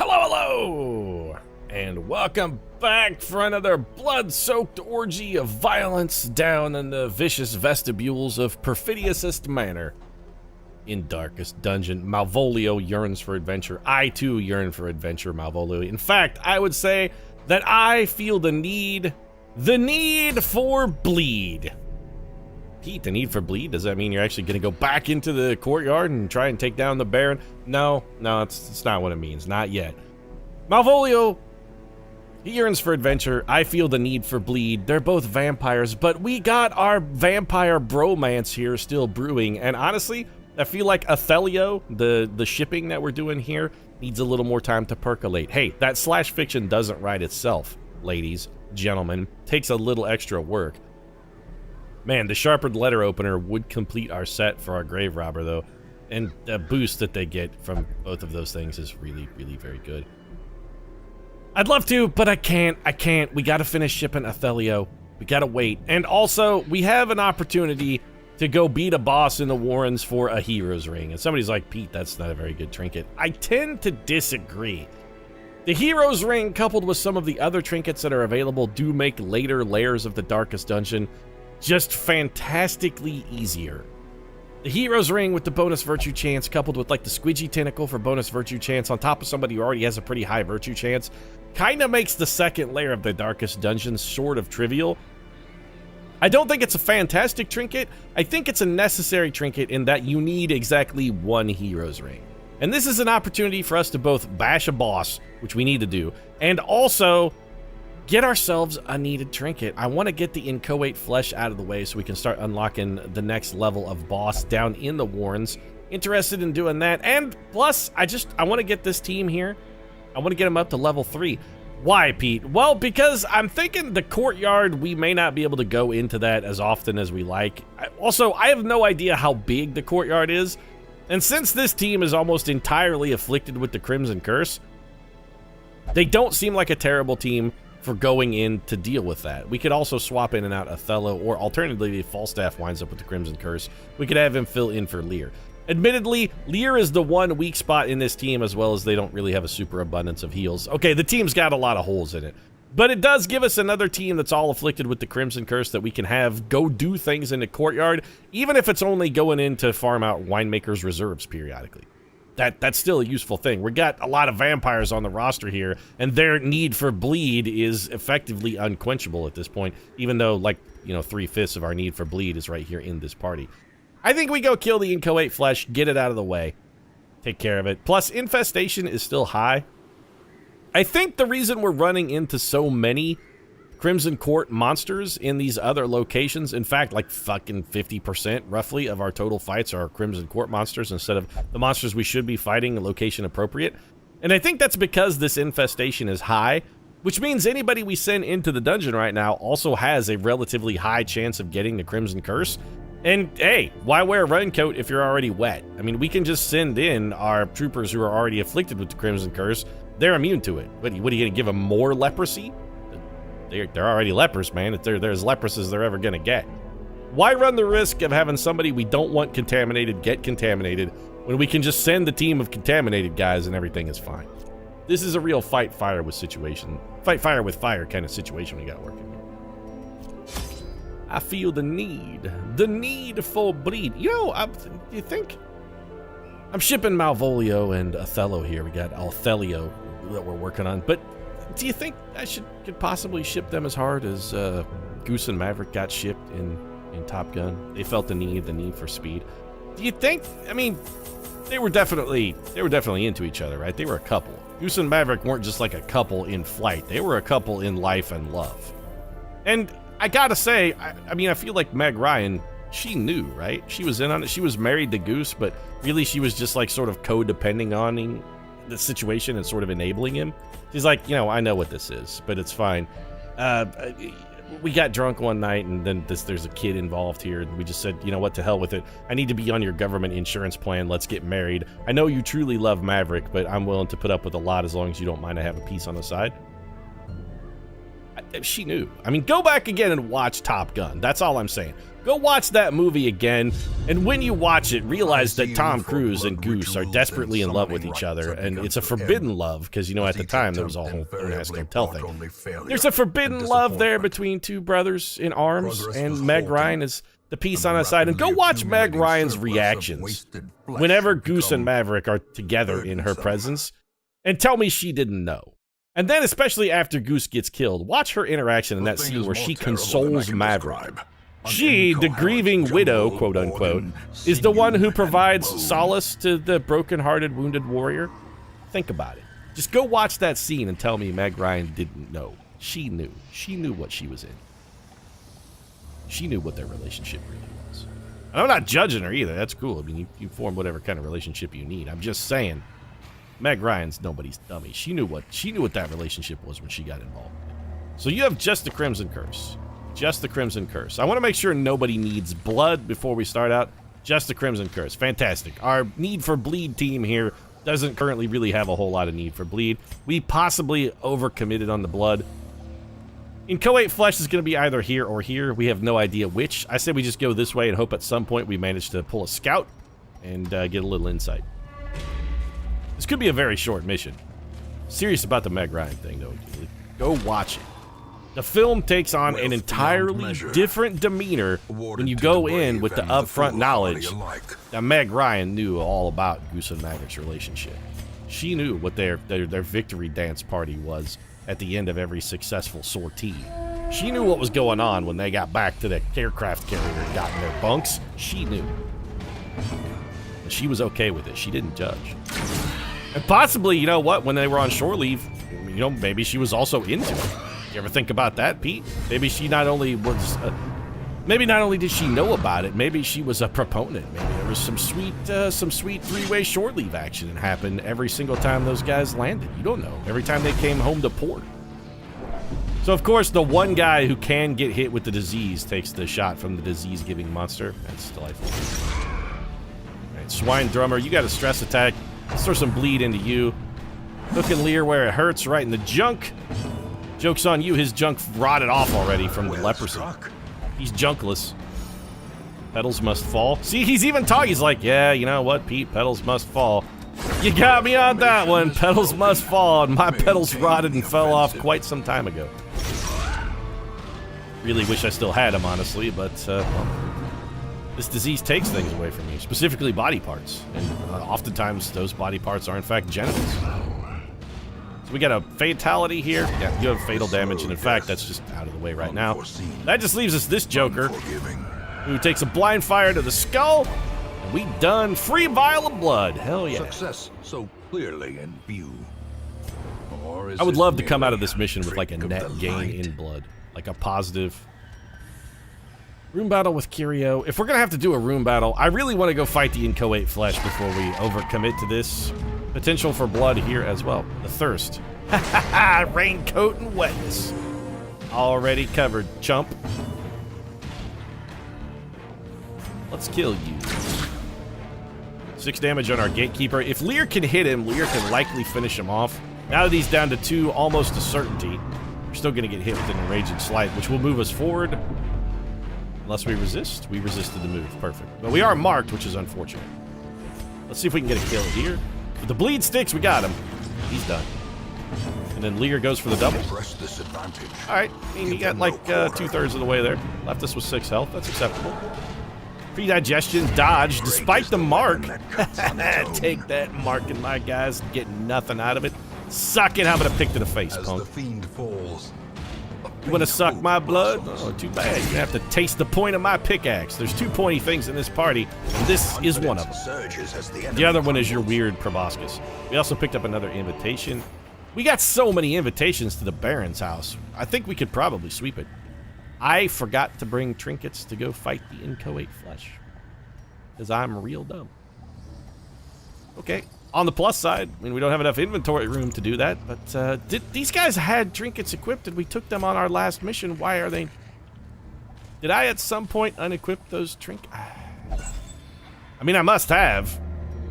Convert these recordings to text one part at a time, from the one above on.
Hello, and welcome back for another blood-soaked orgy of violence down in the vicious vestibules of Perfidious Manor. In darkest dungeon, Malvolio yearns for adventure. I too yearn for adventure, Malvolio. In fact, I would say that I feel the need for bleed. Pete, the need for bleed? Does that mean you're actually going to go back into the courtyard and try and take down the Baron? No, it's not what it means. Not yet. Malvolio, he yearns for adventure. I feel the need for bleed. They're both vampires, but we got our vampire bromance here still brewing. And honestly, I feel like Othelio, the shipping that we're doing here, needs a little more time to percolate. Hey, that slash fiction doesn't write itself, ladies, gentlemen. Takes a little extra work. Man, the sharpened letter opener would complete our set for our grave robber, though. And the boost that they get from both of those things is really, really very good. I'd love to, but I can't. We gotta finish shipping Othelio. We gotta wait. And also, we have an opportunity to go beat a boss in the Warrens for a hero's ring. And somebody's like, Pete, that's not a very good trinket. I tend to disagree. The hero's ring, coupled with some of the other trinkets that are available, do make later layers of the darkest dungeon just fantastically easier. The hero's ring with the bonus virtue chance, coupled with like the squidgy tentacle for bonus virtue chance on top of somebody who already has a pretty high virtue chance, kind of makes the second layer of the darkest dungeon sort of trivial. I don't think it's a fantastic trinket. I think it's a necessary trinket in that you need exactly one hero's ring. And this is an opportunity for us to both bash a boss, which we need to do, and also get ourselves a needed trinket. I want to get the inchoate flesh out of the way so we can start unlocking the next level of boss down in the Warrens. Interested in doing that. And plus, I want to get this team here. I want to get them up to level 3. Why, Pete? Well, because I'm thinking the courtyard, we may not be able to go into that as often as we like. Also, I have no idea how big the courtyard is. And since this team is almost entirely afflicted with the Crimson Curse, they don't seem like a terrible team for going in to deal with that. We could also swap in and out Othello, or alternatively, if Falstaff winds up with the Crimson Curse, we could have him fill in for Lear. Admittedly, Lear is the one weak spot in this team, as well as they don't really have a super abundance of heals. Okay, the team's got a lot of holes in it, but it does give us another team that's all afflicted with the Crimson Curse that we can have go do things in the courtyard, even if it's only going in to farm out Winemaker's reserves periodically. That's still a useful thing. We got a lot of vampires on the roster here, and their need for bleed is effectively unquenchable at this point, even though, like, 3/5 of our need for bleed is right here in this party. I think we go kill the inchoate flesh, get it out of the way, take care of it. Plus, infestation is still high. I think the reason we're running into so many Crimson Court monsters in these other locations, in fact, like fucking 50% roughly of our total fights are Crimson Court monsters instead of the monsters we should be fighting location appropriate. And I think that's because this infestation is high, which means anybody we send into the dungeon right now also has a relatively high chance of getting the Crimson Curse. And hey, why wear a raincoat if you're already wet? I mean, we can just send in our troopers who are already afflicted with the Crimson Curse. They're immune to it. What are you going to give them more leprosy? They're already lepers, man. They're as leprous as they're ever gonna get. Why run the risk of having somebody we don't want contaminated get contaminated when we can just send the team of contaminated guys and everything is fine? This is a real fight fire with fire kind of situation we got working here. I feel the need for bleed. You think? I'm shipping Malvolio and Othello here. We got Othelio that we're working on, but do you think I could possibly ship them as hard as Goose and Maverick got shipped in Top Gun? They felt the need for speed. Do you think? I mean, they were definitely into each other, right? They were a couple. Goose and Maverick weren't just like a couple in flight. They were a couple in life and love. And I gotta say, I feel like Meg Ryan, she knew, right? She was in on it. She was married to Goose, but really she was just like sort of codepending on the situation and sort of enabling him. She's like, I know what this is, but it's fine. We got drunk one night, and then there's a kid involved here, and we just said, you know what, to hell with it. I need to be on your government insurance plan. Let's get married. I know you truly love Maverick, but I'm willing to put up with a lot as long as you don't mind I have a piece on the side. She knew. I mean, go back again and watch Top Gun. That's all I'm saying. Go watch that movie again, and when you watch it, realize that Tom Cruise and Goose are desperately in love with each other, and it's a forbidden love, because, you know, at the time, there was a whole Don't Ask, Don't Tell thing. There's a forbidden love there between two brothers in arms, and Meg Ryan is the piece on his side. And go watch Meg Ryan's reactions whenever Goose and Maverick are together in her presence, and tell me she didn't know. And then, especially after Goose gets killed, watch her interaction in that scene where she consoles Maverick. She, the grieving widow, quote-unquote, is the one who provides solace to the broken-hearted, wounded warrior. Think about it. Just go watch that scene and tell me Meg Ryan didn't know. She knew. She knew what she was in. She knew what their relationship really was. And I'm not judging her either. That's cool. I mean, you form whatever kind of relationship you need. I'm just saying, Meg Ryan's nobody's dummy. She knew what that relationship was when she got involved. So you have just the Crimson Curse. Just the Crimson Curse. I want to make sure nobody needs blood before we start out. Just the Crimson Curse. Fantastic. Our need for bleed team here doesn't currently really have a whole lot of need for bleed. We possibly overcommitted on the blood. Inchoate Flesh is going to be either here or here. We have no idea which. I say we just go this way and hope at some point we manage to pull a scout and get a little insight. This could be a very short mission. Serious about the Meg Ryan thing, though. Go watch it. The film takes on an entirely different demeanor when you go in with the upfront knowledge that Meg Ryan knew all about Goose and Maverick's relationship. She knew what their victory dance party was at the end of every successful sortie. She knew what was going on when they got back to the aircraft carrier and got in their bunks. She knew. And she was okay with it. She didn't judge. And possibly, you know what, when they were on shore leave, you know, maybe she was also into it. You ever think about that, Pete? Maybe she not only was, maybe not only did she know about it, maybe she was a proponent. Maybe there was some sweet three-way shore leave action that happened every single time those guys landed. You don't know. Every time they came home to port. So, of course, the one guy who can get hit with the disease takes the shot from the disease-giving monster. That's delightful. All right, Swine Drummer, you got a stress attack. Let's throw some bleed into you. Hook and Leer where it hurts, right in the junk. Joke's on you, his junk rotted off already from the leprosy. He's junkless. Petals must fall. See, he's even talking. He's like, yeah, you know what, Pete? Petals must fall. You got me on that one. Petals must fall, and my petals rotted and fell off quite some time ago. Really wish I still had them, honestly, but, well, this disease takes things away from you, specifically body parts. And oftentimes, those body parts are, in fact, genitals. We got a fatality here. Yeah, you have fatal damage, and in fact, that's just out of the way right now. That just leaves us this Joker, who takes a blind fire to the skull, and we done. Free vial of blood. Hell yeah. Success so clearly in view. I would love to come out of this mission with like a net gain in blood, like a positive. Room battle with Curio. If we're gonna have to do a room battle, I really want to go fight the Inchoate Flesh before we overcommit to this. Potential for blood here as well. The thirst. Raincoat and wetness. Already covered, chump. Let's kill you. 6 damage on our Gatekeeper. If Lear can hit him, Lear can likely finish him off. Now that he's down to 2, almost a certainty, we're still going to get hit with an Enraged Slight, which will move us forward. Unless we resist. We resisted the move. Perfect. But we are marked, which is unfortunate. Let's see if we can get a kill here. With the bleed sticks, we got him. He's done. And then Lear goes for the double. Alright, I mean, he got like 2/3 of the way there. Left us with 6 health. That's acceptable. Pre-digestion, dodge, despite the mark. Take that marking, my guys. Get nothing out of it. Suck it. How about a pick to the face, punk? You want to suck my blood? Oh, too bad. You're going to have to taste the point of my pickaxe. There's 2 pointy things in this party, and this is one of them. The other one is your weird proboscis. We also picked up another invitation. We got so many invitations to the Baron's house. I think we could probably sweep it. I forgot to bring trinkets to go fight the Inchoate Flesh. Because I'm real dumb. Okay. On the plus side, I mean, we don't have enough inventory room to do that, but these guys had trinkets equipped and we took them on our last mission. Why are they... Did I at some point unequip those trinkets? I mean, I must have.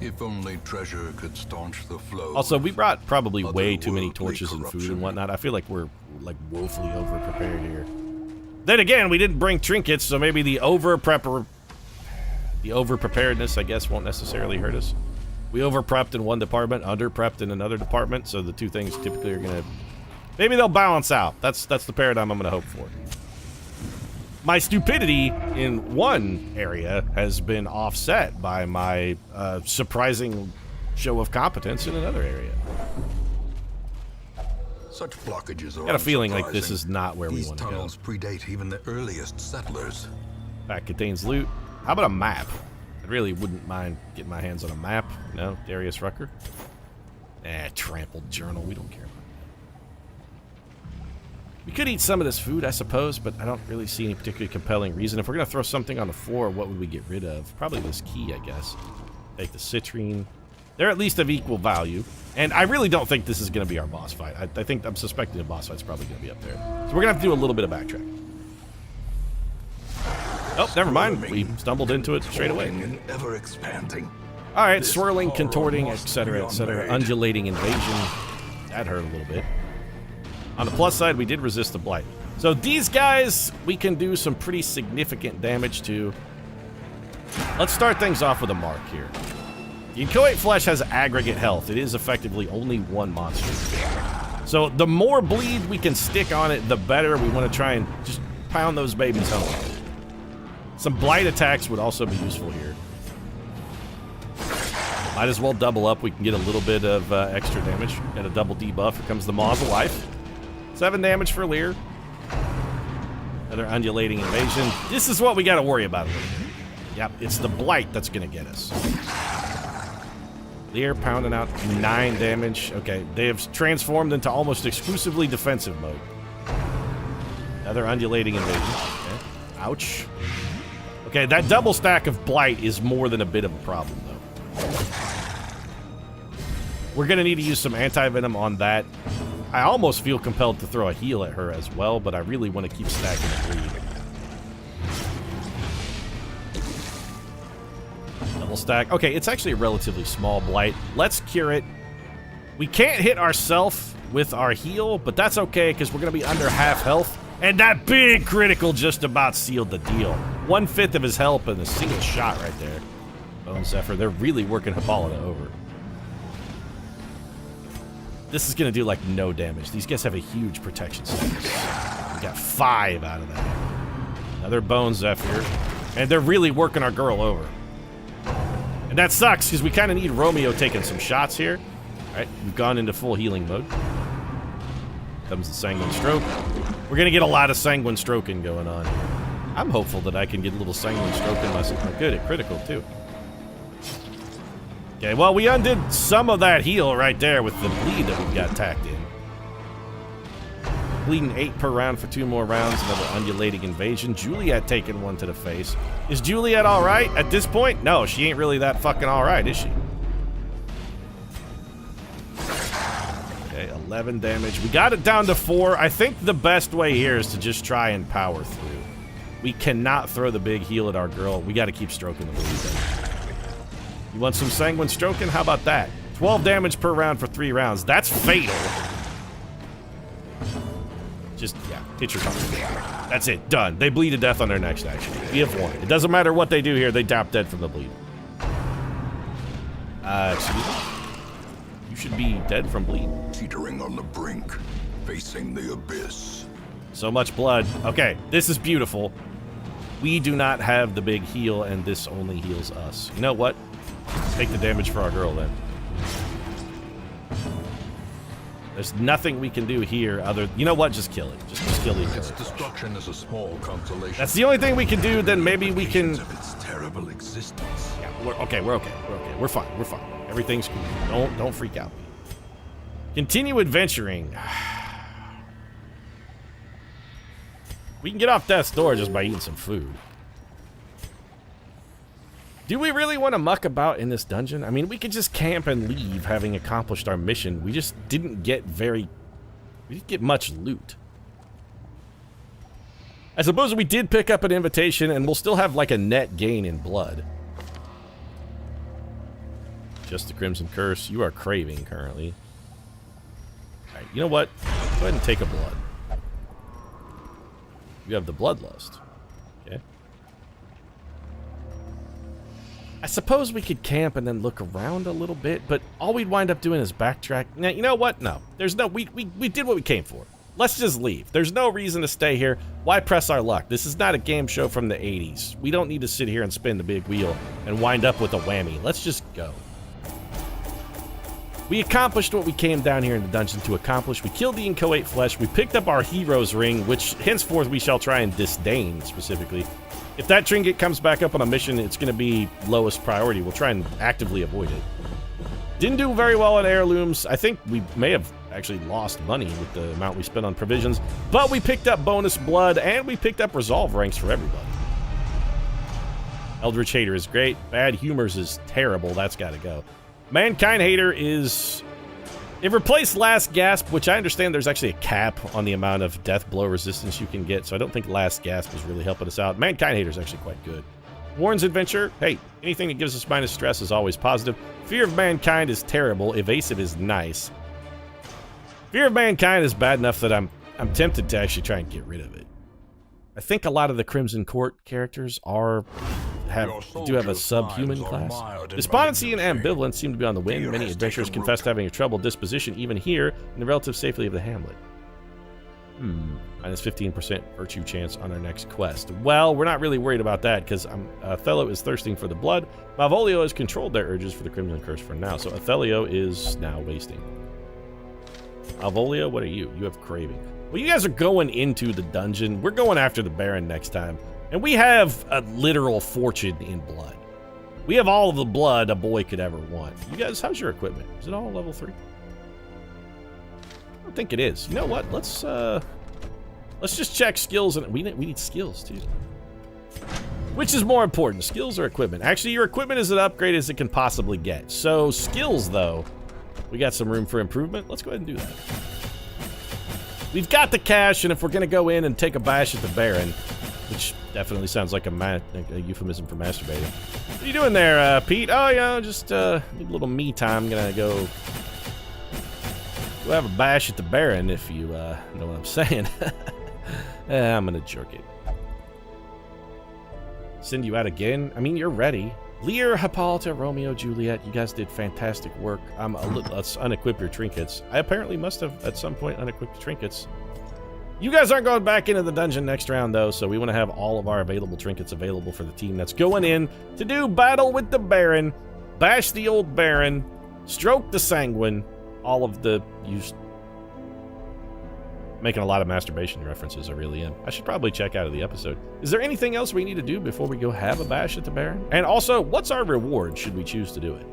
If only treasure could staunch the flow. Also, we brought probably way too many Otherworldly torches and food and corruption. whatnot. I feel like we're like woefully over-prepared here. Then again, we didn't bring trinkets, so maybe the over-preparedness, I guess, won't necessarily hurt us. We over-prepped in one department, under-prepped in another department, so the two things typically are gonna... Maybe they'll balance out. That's the paradigm I'm gonna hope for. My stupidity in one area has been offset by my surprising show of competence in another area. Such blockages are Got a feeling like this unsurprising. is not where we These want to go. tunnels predate even the earliest settlers. Pack contains loot. How about a map? I really wouldn't mind getting my hands on a map. No, Darius Rucker. Trampled journal. We don't care about that. We could eat some of this food, I suppose, but I don't really see any particularly compelling reason. If we're going to throw something on the floor, what would we get rid of? Probably this key, I guess. Take the citrine. They're at least of equal value. And I really don't think this is going to be our boss fight. I'm suspecting the boss fight's probably going to be up there. So we're going to have to do a little bit of backtrack. Oh, never mind. We stumbled into it straight away. And ever expanding. All right, swirling, contorting, etc., etc. Undulating invasion. That hurt a little bit. On the plus side, we did resist the blight. So these guys, we can do some pretty significant damage to. Let's start things off with a mark here. The inchoate flesh has aggregate health. It is effectively only one monster. So the more bleed we can stick on it, the better. We want to try and just pound those babies home. Some blight attacks would also be useful here. Might as well double up. We can get a little bit of extra damage. Got a double debuff. Here comes the Maws of Life. 7 damage for Lear. Another undulating invasion. This is what we got to worry about a little bit. Yep, it's the blight that's going to get us. Lear pounding out 9 damage. Okay, they have transformed into almost exclusively defensive mode. Another undulating invasion. Okay. Ouch. Okay, that double stack of blight is more than a bit of a problem, though. We're going to need to use some anti-venom on that. I almost feel compelled to throw a heal at her as well, but I really want to keep stacking the bleed. Double stack. Okay, it's actually a relatively small blight. Let's cure it. We can't hit ourselves with our heal, but that's okay because we're going to be under half health. And that big critical just about sealed the deal. 1/5 of his health in a single shot right there. Bone Zephyr, they're really working Hippolyta over. This is going to do, like, no damage. These guys have a huge protection status. We got 5 out of that. Another Bone Zephyr. And they're really working our girl over. And that sucks, because we kind of need Romeo taking some shots here. All right, we've gone into full healing mode. Comes the Sanguine Stroke. We're going to get a lot of Sanguine Stroking going on here. I'm hopeful that I can get a little Sanguine Stroking myself. I'm good at critical, too. Okay, well, we undid some of that heal right there with the bleed that we've got tacked in. Bleeding 8 per round for 2 more rounds. Another undulating invasion. Juliet taking one to the face. Is Juliet all right at this point? No, she ain't really that fucking all right, is she? Okay, 11 damage. We got it down to 4. I think the best way here is to just try and power through. We cannot throw the big heal at our girl. We got to keep stroking the bleed. You want some Sanguine Stroking? How about that? 12 damage per round for 3 rounds. That's fatal. Just, yeah, hit your target. That's it. Done. They bleed to death on their next action. We have won. It doesn't matter what they do here. They drop dead from the bleed. Excuse me? You should be dead from bleed. Teetering on the brink, facing the abyss. So much blood. Okay, this is beautiful. We do not have the big heal, and this only heals us. You know what? Take the damage for our girl, then. There's nothing we can do here other... You know what? Just kill it. Just kill the Its destruction is a small consolation. That's the only thing we can do, then maybe we can... Of its terrible existence. Yeah, we're okay. We're okay. We're fine. We're fine. Everything's cool. Don't freak out. Continue adventuring. We can get off death's door just by eating some food. Do we really want to muck about in this dungeon? I mean, we could just camp and leave having accomplished our mission. We just didn't get we didn't get much loot. I suppose we did pick up an invitation and we'll still have like a net gain in blood. Just the Crimson Curse. You are craving currently. Alright, you know what? Go ahead and take a blood. You have the Bloodlust. Okay. I suppose we could camp and then look around a little bit, but all we'd wind up doing is backtrack. Now, you know what? No. There's no... We did what we came for. Let's just leave. There's no reason to stay here. Why press our luck? This is not a game show from the 80s. We don't need to sit here and spin the big wheel and wind up with a whammy. Let's just go. We accomplished what we came down here in the dungeon to accomplish. We killed the inchoate flesh. We picked up our hero's ring, which henceforth we shall try and disdain specifically. If that trinket comes back up on a mission, it's going to be lowest priority. We'll try and actively avoid it. Didn't do very well on heirlooms. I think we may have actually lost money with the amount we spent on provisions, but we picked up bonus blood and we picked up resolve ranks for everybody. Eldritch Hater is great. Bad Humors is terrible. That's got to go. Mankind Hater is... It replaced Last Gasp, which I understand there's actually a cap on the amount of death blow resistance you can get, so I don't think Last Gasp is really helping us out. Mankind Hater is actually quite good. Warren's Adventure, hey, anything that gives us minus stress is always positive. Fear of Mankind is terrible. Evasive is nice. Fear of Mankind is bad enough that I'm tempted to actually try and get rid of it. I think a lot of the Crimson Court characters do have a subhuman class. Despondency and ambivalence seem to be on the win. Many adventurers confess to having a troubled disposition, even here, in the relative safety of the hamlet. Minus 15% virtue chance on our next quest. Well, we're not really worried about that, because Othello is thirsting for the blood. Malvolio has controlled their urges for the Crimson Curse for now, so Othello is now wasting. Malvolio, what are you? You have craving. Well, you guys are going into the dungeon. We're going after the Baron next time. And we have a literal fortune in blood. We have all of the blood a boy could ever want. You guys, how's your equipment? Is it all level 3? I don't think it is. You know what? Let's just check skills, and we need skills too. Which is more important, skills or equipment? Actually, your equipment is as upgraded as it can possibly get. So skills, though, we got some room for improvement. Let's go ahead and do that. We've got the cash, and if we're gonna go in and take a bash at the Baron, which definitely sounds like a euphemism for masturbating. What are you doing there, Pete? Oh, yeah, just a little me time. Gonna go have a bash at the Baron, if you know what I'm saying. I'm gonna jerk it. Send you out again? I mean, you're ready. Lear, Hippolyta, Romeo, Juliet, you guys did fantastic work. Let's unequip your trinkets. I apparently must have, at some point, unequipped trinkets. You guys aren't going back into the dungeon next round, though, so we want to have all of our available trinkets available for the team that's going in to do battle with the Baron, bash the old Baron, stroke the Sanguine, all of the... Making a lot of masturbation references, I really am. I should probably check out of the episode. Is there anything else we need to do before we go have a bash at the Baron? And also, what's our reward should we choose to do it?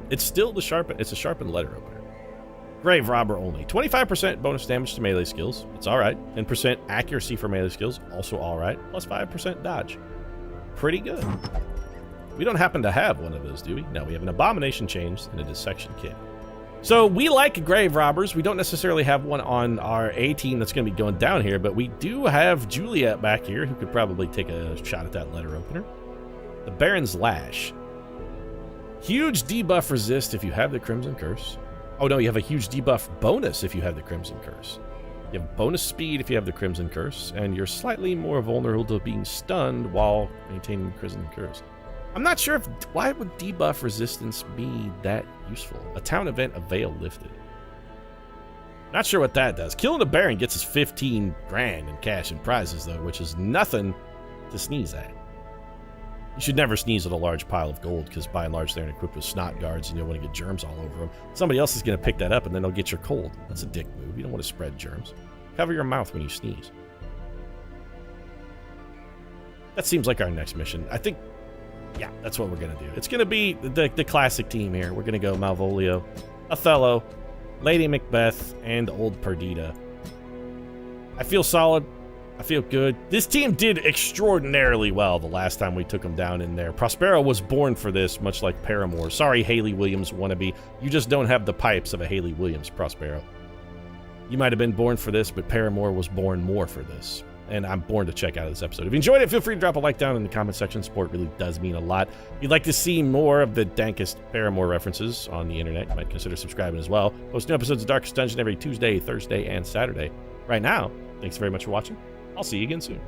It's still the it's a sharpened letter opener. Grave Robber only. 25% bonus damage to melee skills. It's alright. 10% accuracy for melee skills. Also alright. Plus 5% dodge. Pretty good. We don't happen to have one of those, do we? No, we have an Abomination Chains and a Dissection Kit. So we like Grave Robbers. We don't necessarily have one on our A team that's going to be going down here, but we do have Juliet back here who could probably take a shot at that letter opener. The Baron's Lash. Huge debuff resist if you have the Crimson Curse. Oh no, you have a huge debuff bonus if you have the Crimson Curse. You have bonus speed if you have the Crimson Curse, and you're slightly more vulnerable to being stunned while maintaining the Crimson Curse. I'm not sure why would debuff resistance be that useful? A town event, a veil lifted. Not sure what that does. Killing the Baron gets us 15 grand in cash and prizes, though, which is nothing to sneeze at. You should never sneeze at a large pile of gold, because by and large they're equipped with snot guards and you'll want to get germs all over them. Somebody else is going to pick that up and then they'll get your cold. That's a dick move. You don't want to spread germs. Cover your mouth when you sneeze. That seems like our next mission. I think... Yeah, that's what we're going to do. It's going to be the classic team here. We're going to go Malvolio, Othello, Lady Macbeth, and Old Perdita. I feel solid. I feel good. This team did extraordinarily well the last time we took them down in there. Prospero was born for this, much like Paramore. Sorry, Hayley Williams wannabe. You just don't have the pipes of a Hayley Williams, Prospero. You might have been born for this, but Paramore was born more for this. and I'm born to check out of this episode. If you enjoyed it, feel free to drop a like down in the comment section. Support really does mean a lot. If you'd like to see more of the dankest Paramore references on the internet, you might consider subscribing as well. Post new episodes of Darkest Dungeon every Tuesday, Thursday, and Saturday. Right now, thanks very much for watching. I'll see you again soon.